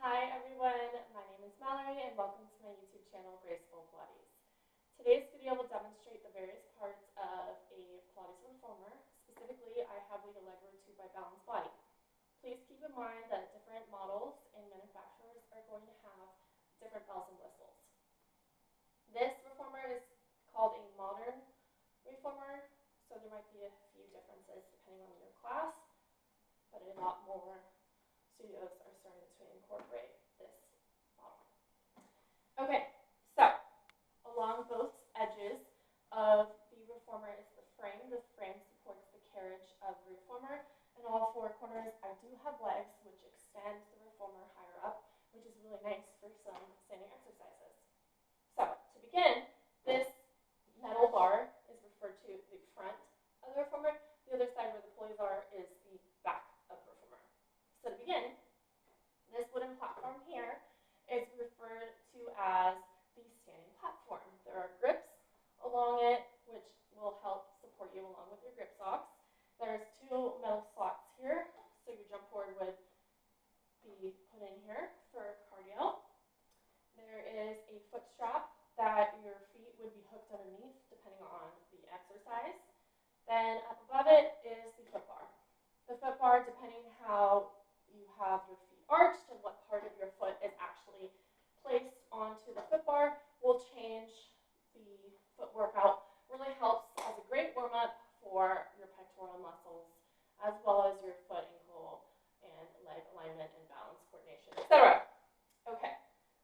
Hi everyone, my name is Mallory and welcome to my YouTube channel, Graceful Pilates. Today's video will demonstrate the various parts of a Pilates reformer. Specifically, I have the leg row 2 by Balanced Body. Please keep in mind that different models and manufacturers are going to have different bells and whistles. This reformer is called a modern reformer, so there might be a few differences depending on your class, but a lot more studios are starting to incorporate this model. Okay, so along both edges of the reformer is the frame. The frame supports the carriage of the reformer. In all four corners, I do have legs which extend the reformer higher up, which is really nice for some standing exercises. So to begin, this metal bar is referred to the front of the reformer. The other side where the pulleys are is the back of the reformer. So to begin, this wooden platform here is referred to as the standing platform. There are grips along it which will help support you along with your grip socks. There's two metal slots here, so your jump board would be put in here for cardio. There is a foot strap that your feet would be hooked underneath depending on the exercise. Then up above it is the foot bar. The foot bar, depending how you have your feet arched and what part of your foot is actually placed onto the foot bar, will change the foot workout. Really helps as a great warm-up for your pectoral muscles, as well as your foot, ankle, and leg alignment and balance coordination, etc. Okay,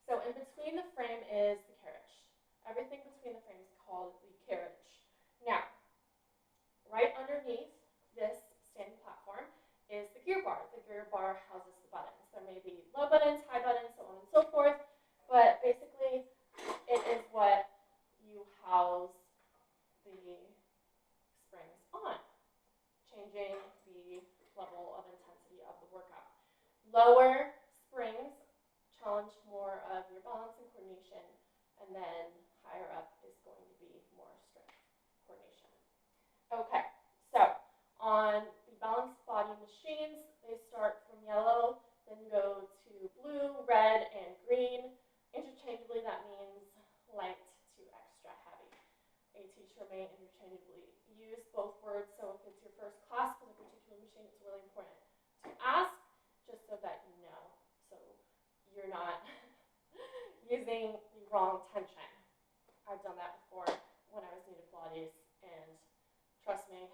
so in between the frame is the carriage. Everything between the frame is called the carriage. Now, right underneath this standing platform is the gear bar. The gear bar houses the buttons. There may be low buttons, high buttons, so on and so forth, but basically it is what you house the springs on, changing the level of intensity of the workout. Lower springs challenge more of your balance and coordination, and then higher up is going to be more strength coordination. Okay, so on the Balanced Body machines, they start from yellow, then go to blue, red, and green. Interchangeably, that means light to extra heavy. A teacher may interchangeably use both words, so if it's your first class with a particular machine, it's really important to ask, just so that you know, so you're not using the wrong tension. I've done that before when I was new to Pilates, and trust me,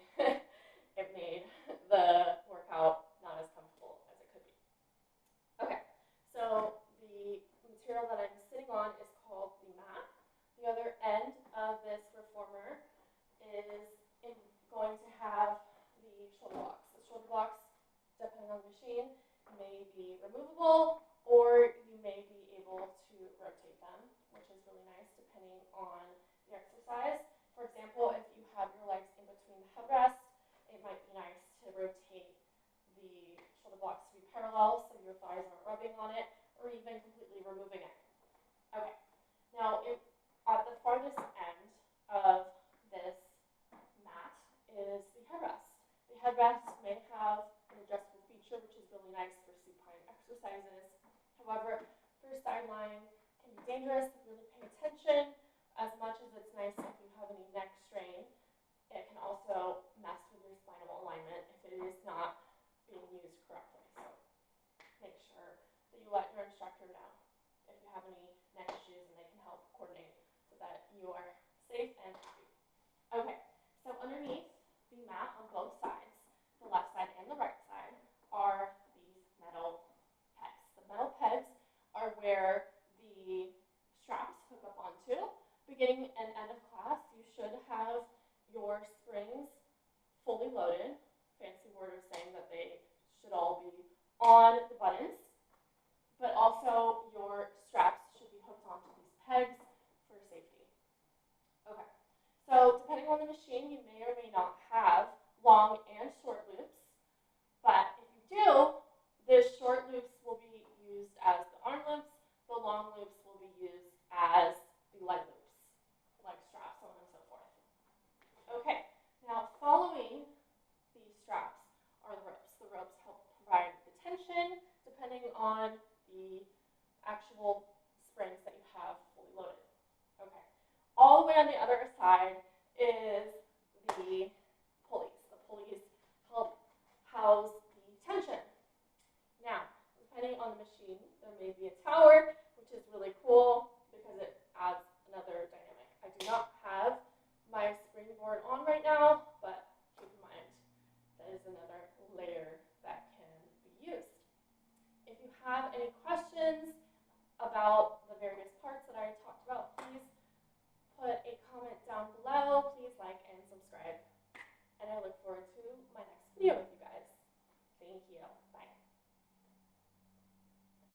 it made the workout not as comfortable as it could be. Okay, so the material that I'm sitting on is called the mat. The other end of this reformer is going to have the shoulder blocks. The shoulder blocks, depending on the machine, may be removable, or you may be able to rotate them, which is really nice depending on the exercise. For example, if you have your legs in between the headrests, it might be nice to rotate the shoulder blocks to be parallel so your thighs aren't rubbing on it, or even completely removing it. Okay, now at the farthest end of this mat is the headrest. The headrest may have an adjustable feature, which is really nice for supine exercises. However, for sideline, can be dangerous. Really pay attention. As much as it's nice if you have any neck strain, it can also mess with your spinal alignment if it is not being used correctly. So make sure that you let your instructor know if you have any neck issues, and they can help coordinate so that you are safe and happy. Okay, so underneath the mat on both sides, the left side and the right side, are these metal pegs. The metal pegs are where the straps hook up onto. Beginning and end of class, you should have your springs fully loaded. Fancy word of saying that they should all be on the buttons, but also your straps should be hooked onto these pegs for safety. Okay, so depending on the machine, you may or may not have long and short loops, but if you do, the short loops will be used as the arm loops, the long loops will be used as the leg loops, leg straps, so on and so forth. Okay, now following these straps are the ropes. The ropes help provide the tension depending on the actual springs that you have fully loaded. Okay. All the way on the other side is the pulleys. The pulleys help house the tension. Now, depending on the machine, there may be a tower, which is really cool because it adds another dynamic. I do not have my springboard on right now, but keep in mind that is another layer that can be used. If you have any questions about